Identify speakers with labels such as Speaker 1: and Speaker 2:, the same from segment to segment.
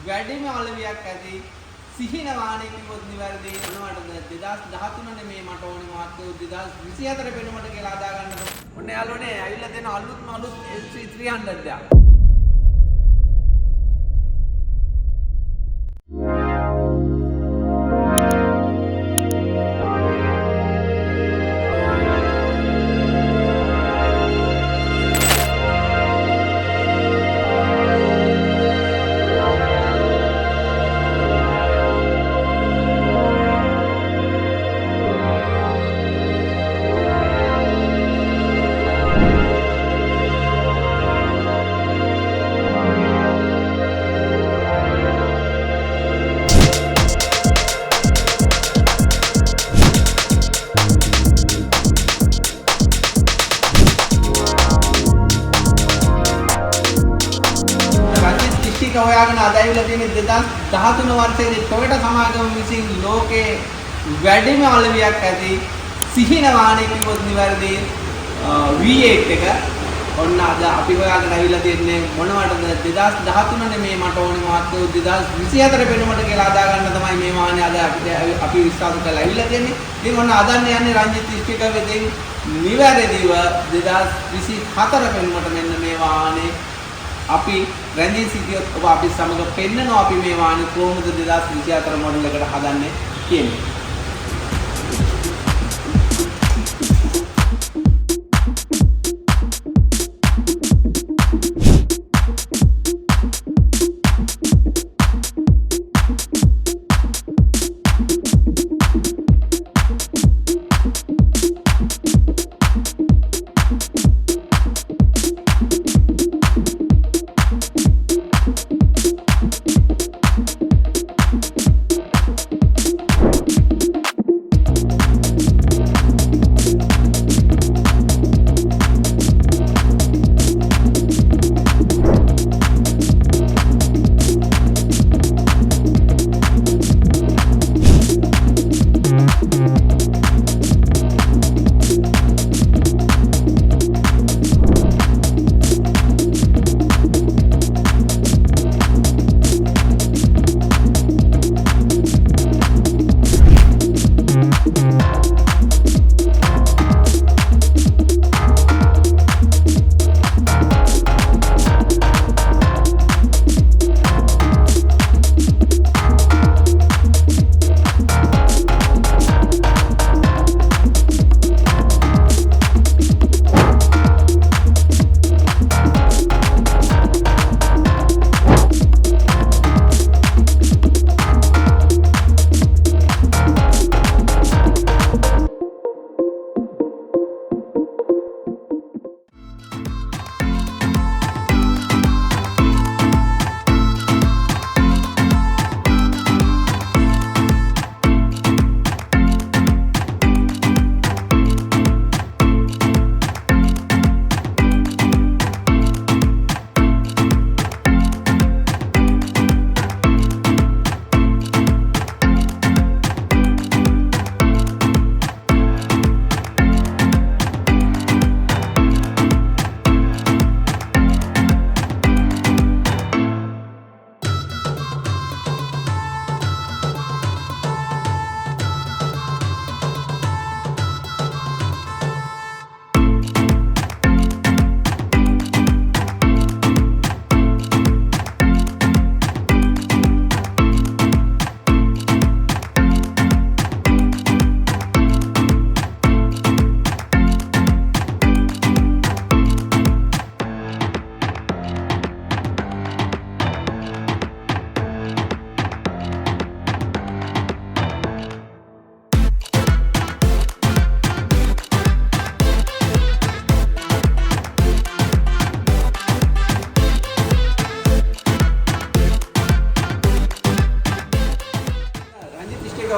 Speaker 1: වැඩිම අලවියක් ඇති සිහින වාහනේ කිව්වොත් නිවැරදි වෙනවටද 2013 මේ මට ඕනේ මාර්කෝ 2024 වෙනවට කියලා හදා ගන්නකො. ඔන්න යාළුවනේ ඇවිල්ලා දෙන අලුත්ම අලුත් LC300 යක්. හොයාගෙන අද ඇවිල්ලා තියෙන 2013 වර්ෂයේදී ටොයෝටා සමාගම විසින් ලෝකේ වැඩිම අලවියක් ඇති සිහින වාහනේ කිව්වොත් නිවැරදි V8 එක. ඔන්න අද අපි හොයාගෙන ඇවිල්ලා තියෙන්නේ මොනවටද 2013 මේ මට ඕනේ මාර්කෝ 2024 වෙනවට කියලා හදා ගන්න තමයි මේ වාහනේ අද අපි විශ්වාස කරලා ඇවිල්ලා තියෙන්නේ. ඉතින් ඔන්න අදන්න යන්නේ රංජිත් ඉස්ටික වෙදින් නිවැරදිව 2024 වෙනවට මෙන්න මේ වාහනේ අපි රැඳී සිටියොත් ඔබ අපි සමග පෙන්නනවා අපි මේ වාහනේ කොහොමද 2024 මොඩල් එකට හදන්නේ කියන්නේ.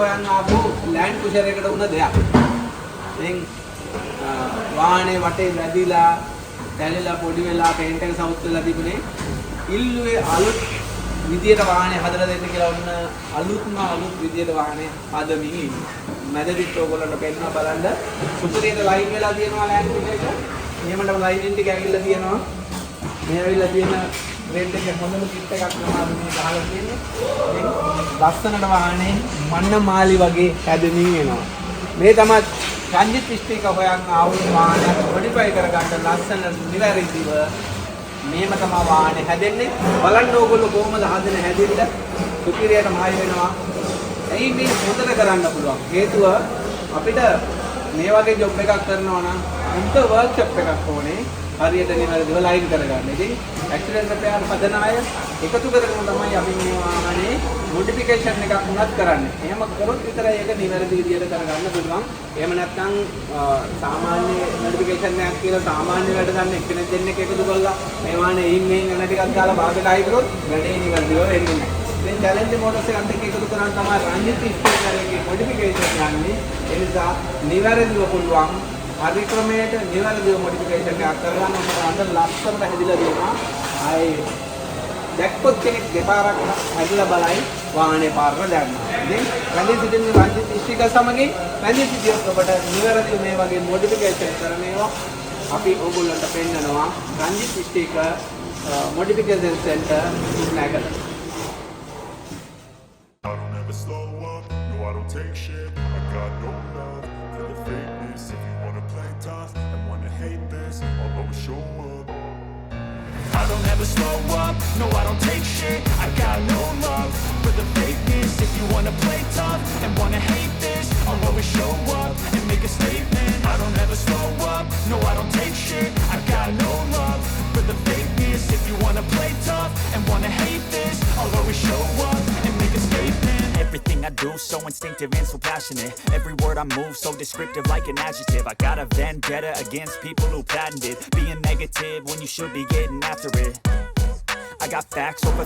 Speaker 1: හොයන්න ආපු ලෑන්ඩ් ක්‍රුසර් එකට උන දෙයක්. දැන් වාහනේ වටේ වැදිලා, දැලිලා පොඩි වෙලා පේන්ට් එක සවුත් වෙලා තිබුණේ. ඉල්ලුවේ අලුත් විදියට වාහනේ හදලා දෙන්න කියලා ඔන්න අලුත් විදියට වාහනේ හදමින් ඉන්නේ. මැදදිත් ඔයගොල්ලන්ට පෙන්නන බලන්න සුපිරියට ලයින් වෙලා තියෙනවා ලෑන්ඩ් ක්‍රුසර් එක. එහෙමනම් ලයින් ටික ඇවිල්ලා තියෙනවා. මේ ඇවිල්ලා තියෙන ග්‍රේඩ් එකේ හොඳම කිට් එකක් තමයි මේ ගහලා තියෙන්නේ. ලස්සනට වාහනේ මන්න මාලි වගේ හැදෙමින් එනවා. මේ තමයි රංජිත් ස්ටික හොයන් ආවු වාහනයක් මොඩිෆයි කරගන්න ලස්සන නිවැරදිව මේම තමයි වාහනේ හැදෙන්නේ. බලන්න ඕගොල්ලෝ කොහොමද හදන හැදෙන්න සුපිරියට මායි වෙනවා. එයි මේ හොඳට කරන්න පුළුවන්. හේතුව අපිට මේ වගේ ජොබ් එකක් කරනවා නම් අන්ත වර්ක්ෂොප් එකක් ඕනේ. හරියට නිවැරදිව ලයින් කරගන්න. ඉතින් ඇක්සිඩන්ට් රිපෙයාර් හදන අය එකතු කරගෙන තමයි අපි මේ වාහනේ මොඩිෆිකේෂන් එකක් උනත් කරන්නේ. එහෙම කරොත් විතරයි ඒක නිවැරදි විදියට කරගන්න පුළුවන්. එහෙම නැත්නම් සාමාන්‍ය මොඩිෆිකේෂන් එකක් කියලා සාමාන්‍ය වැඩ ගන්න එක්කෙනෙක් දෙන්නෙක් එකතු කරලා මේ වාහනේ එයින් මෙයින් යන ටිකක් දාලා භාගයටයි කරොත් වැඩේ නිවැරදිව වෙන්නේ නැහැ. දැන් චැලෙන්ජ් මොටර්ස් එකත් එක්ක එකතු කරන් තමයි රංජිත් ස්ටිකර් එකේ මොඩිෆිකේෂන් යන්නේ. ඒ නිසා නිවැරදිව පුළුවන් හරි ක්‍රමයට නිවැරදිව මොඩිෆිකේෂන් එකක් කරගන්න ඕන අnder ලස්සනට හැදිලා තියෙනවා. ආයේ දැක්කොත් කෙනෙක් දෙපාරක් හැදිලා බලයි වාහනේ පාරට දැම්මා. ඉතින් රංජිත් සිටින රංජිත් ස්ටිකර් සමගින් රංජිත් සිටියොත් ඔබට නිවැරදිව මේ වගේ මොඩිෆිකේෂන් කරන ඒවා අපි ඕගොල්ලන්ට පෙන්නනවා Ranjith sticker modification centre Kurunegala.
Speaker 2: I don't ever slow up, no I don't take shit. I got no love for the fakeness. If you wanna play tough and wanna hate this, I'll always show up. I don't ever slow up, no I don't take shit. I got no love for the fakeness. If you wanna play tough and wanna hate this, I'll always show up and make a statement. I don't ever slow up, no I don't take shit. I got no love for the fakeness. If you wanna play tough and wanna hate this, I'll always show up and make a statement. Everything I do so instinctive and so passionate. Every word I move so descriptive like an adjective. I got a vendetta against people who patented being negative when you should be getting after it. I got facts over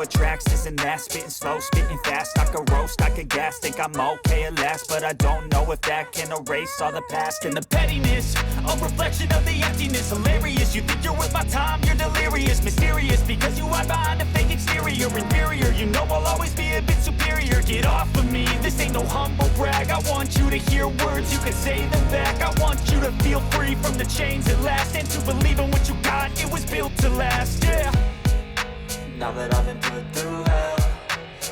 Speaker 2: tracks, this and that. Spitting slow, spitting fast. I could roast, I could gas. Think I'm okay at last, but I don't know if that can erase all the past. And the pettiness, a reflection of the emptiness. Hilarious, you think you're worth my time, you're delirious. Mysterious, because you hide behind a fake exterior. Inferior, you know I'll always be a bit superior. Get off of me, this ain't no humble brag. I want you to hear words, you can say them back. I want you to feel free from the chains at last, and to believe in what you got, it was built to last, yeah. Now that I've been put through hell,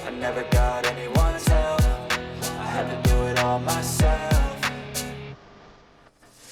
Speaker 2: I never got anyone's help. I had to do it all myself.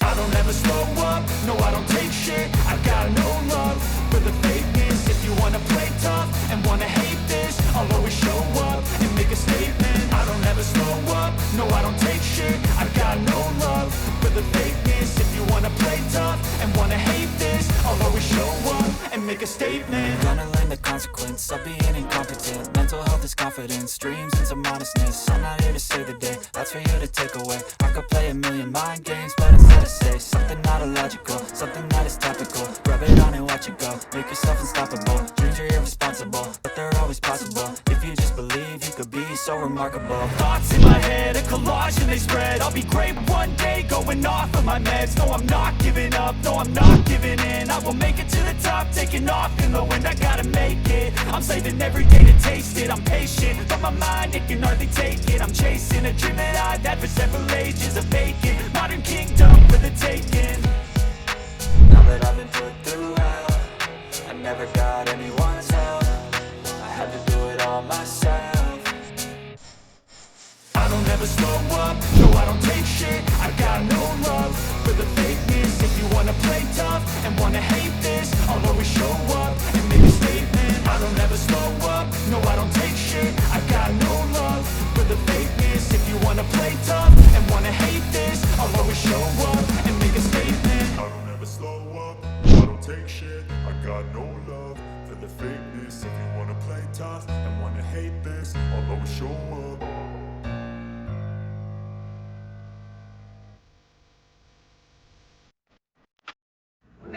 Speaker 2: I don't ever slow up, no I don't take shit. I got no love for the fakeness. If you wanna play tough and wanna hate this, I'll always show up and make a statement. I don't ever slow up, no I don't take shit. I got no love for the fakeness. If you wanna play tough and wanna hate this, I'll always show up and make a statement. Gonna learn the consequence of being incompetent. Mental health is confidence, dreams and some honestness. I'm not here to save the day, that's for you to take away. I could play a million mind games, but instead I say something not illogical, something that is topical. Rub it on and watch it go, make yourself unstoppable. Dreams are irresponsible, but they're always possible. If you just believe, you could be so remarkable. Thoughts in my head, a collage and they spread. I'll be great one day, going off of my meds. No, I'm not giving up, no, I'm not giving in. I will make it to the top, taking off in the wind. I gotta make it, I'm saving every day to taste it. I'm patient, but my mind, it can hardly take it. I'm chasing a dream that I've had for several ages. A vacant, modern kingdom for the taking. Now that I've been put through hell, I never got anyone's help. I had to do it all myself. I don't ever slow up, no I don't take shit. I got no love for the fakeness. If you wanna play tough and wanna hate this, I'll always show up and make a statement. I don't ever slow up, no I don't take shit. I got no love for the fakeness. If you wanna play tough and wanna hate this, I'll always show up and make a statement. I don't ever slow up, I don't take shit. I got no love for the fakeness. If you wanna play tough and wanna hate this, I'll always show up.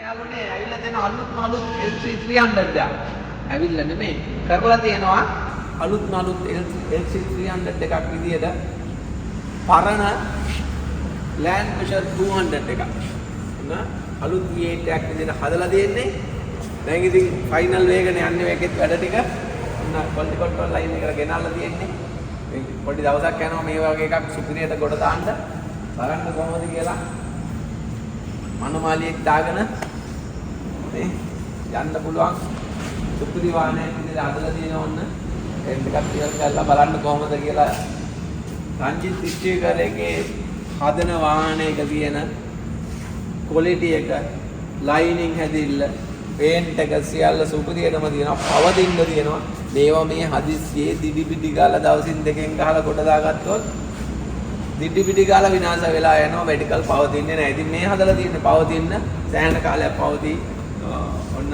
Speaker 1: යාළුවනේ ඇවිල්ලා දෙන අලුත් LC300 යක්. ඇවිල්ලා නෙමෙයි කරලා තියෙනවා අලුත් LC300 එකක් විදියට පරණ Land Cruiser 200 එකක්. න අලුත් V8 එකක් විදියට හදලා දෙන්නේ. දැන් ඉතින් ෆයිනල් වේගන යන්නේ මේකෙත් වැඩ ටික. කොල්ලි කොට්ටෝල් ලයින් එකට ගෙනල්ලා තියෙන්නේ. මේ පොඩි දවසක් යනවා මේ වගේ එකක් සුපිරියට ගොඩ දාන්න. බලන්න කොහොමද කියලා. මනමාලියෙක් දාගෙන නේ යන්න පුළුවන් සුපිරි වාහනයක් විදිහට හදලා තියෙනවා ඔන්න. ඒක ටිකක් ටිකක් කරලා බලන්න කොහොමද කියලා. රංජිත් ස්ටිකර් එකේ හදන වාහනයක තියෙන ක්වොලිටි එක, ලයිනින් හැදිල්ල, පේන්ට් එක සියල්ල සුපිරියටම තියෙනවා. පවතින්න තියෙනවා. මේවා මේ හදිස්සියේ දිඩි පිටි ගාලා දවසින් දෙකෙන් ගහලා කොට දාගත්තොත් දිඩි පිටි ගාලා විනාශ වෙලා යනවා. මෙඩිකල් පවතින්නේ නැහැ. ඉතින් මේ හදලා තියෙන්නේ පවතින්න සෑහෙන කාලයක් පවතී. ඔන්න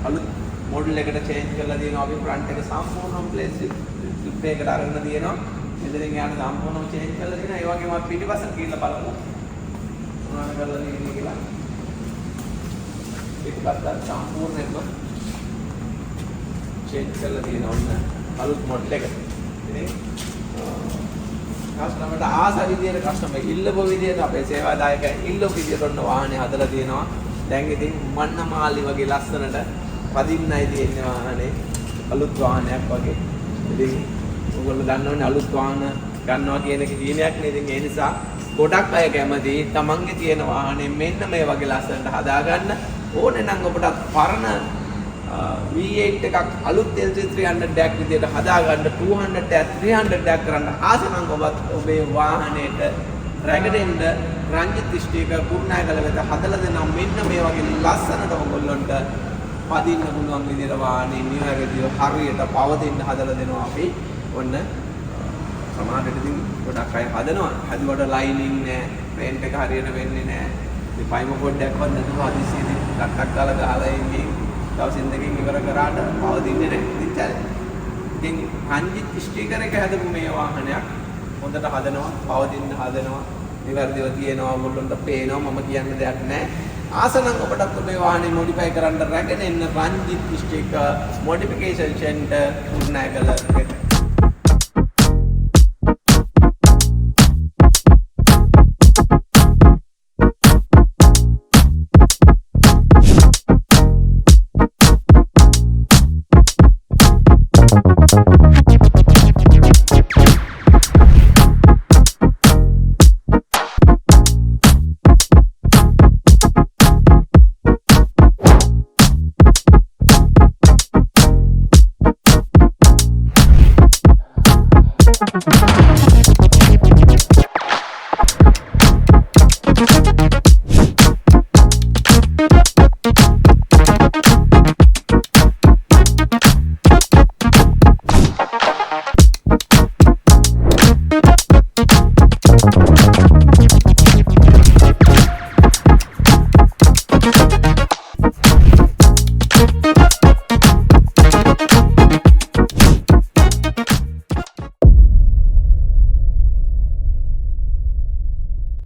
Speaker 1: අලුත් මොඩල් එකට චේන්ජ් කරලා තියෙනවා. අපි ෆ්‍රන්ට් එක සම්පූර්ණම ප්ලේස් ලිප් එකකට අරගෙන තියෙනවා. මෙතනින් යාට සම්පූර්ණම චේන්ජ් කරලා තියෙනවා. ඒ වගේම අපි පිටිපස්සට ගිහිල්ලා බලමු. මොනවද කරලා තියෙන්නේ කියලා. පිටිපස්සට සම්පූර්ණයෙන්ම චේන්ජ් කරලා තියෙනවා. ඔන්න අලුත් මොඩල් එක. ඉතින් කස්ටමර්ට ආස විදියට කස්ටමර් ඉල්ලපු විදියට අපේ සේවාදායකයන් ඉල්ලපු විදියට ඔන්න වාහනේ හදලා තියෙනවා. දැන් ඉතින් මන්නමාලි වගේ ලස්සනට පදින්නයි තියෙන්නේ වාහනේ. අලුත් වාහනයක් වගේ. ඉතින් ඔයගොල්ලෝ දන්නවනේ අලුත් වාහන ගන්නවා කියන එක හීනයක් නේ. ඉතින් ඒ නිසා ගොඩක් අය කැමති තමන්ගේ තියෙන වාහනේ මෙන්න මේ වගේ ලස්සනට හදාගන්න. ඕනේ නම් ඔබට පරණ V8 එකක් අලුත් LC300 ඩැක් විදියට හදාගන්න 200 ඩැක් 300 ඩැක් කරන්න ආස නම් ඔබත් ඔබේ වාහනේට රැගඩෙන්න රංජිත් ස්ටිකර් කුරුණෑගල වෙත හදලා දෙනවා. මෙන්න මේ වගේ ලස්සනට ඔයගොල්ලන්ට පදින්න පුළුවන් විදියට වාහනේ නිවැරදිව හරියට පවතින්න හදලා දෙනවා අපි. ඔන්න සමහරවිට ඉතින් ගොඩක් අය හදනවා. හදුවට ලයිනින් නැහැ, පේන්ට් එක හරියට වෙන්නේ නැහැ. ඉතින් පයිම පොඩ්ඩක්වත් නැතුව හදිස්සියේදී ටක් ගාලා ගහලා ඉන්නේ. දවසින් දෙකකින් ඉවර කරාට පවතින්නේ නැහැ. ඉතින් රංජිත් ස්ටිකර් එක හදපු මේ වාහනයක් හොඳට හදනවා, පවතින්න හදනවා, නිවැරදිව තියෙනවා, ඔයගොල්ලොන්ට පේනවා. මම කියන්න දෙයක් නැහැ. ආසනම් ඔබටත් ඔබේ වාහනේ මොඩිෆයි කරන්න රැගෙන එන්න Ranjith sticker modification centre Kurunegala වෙත.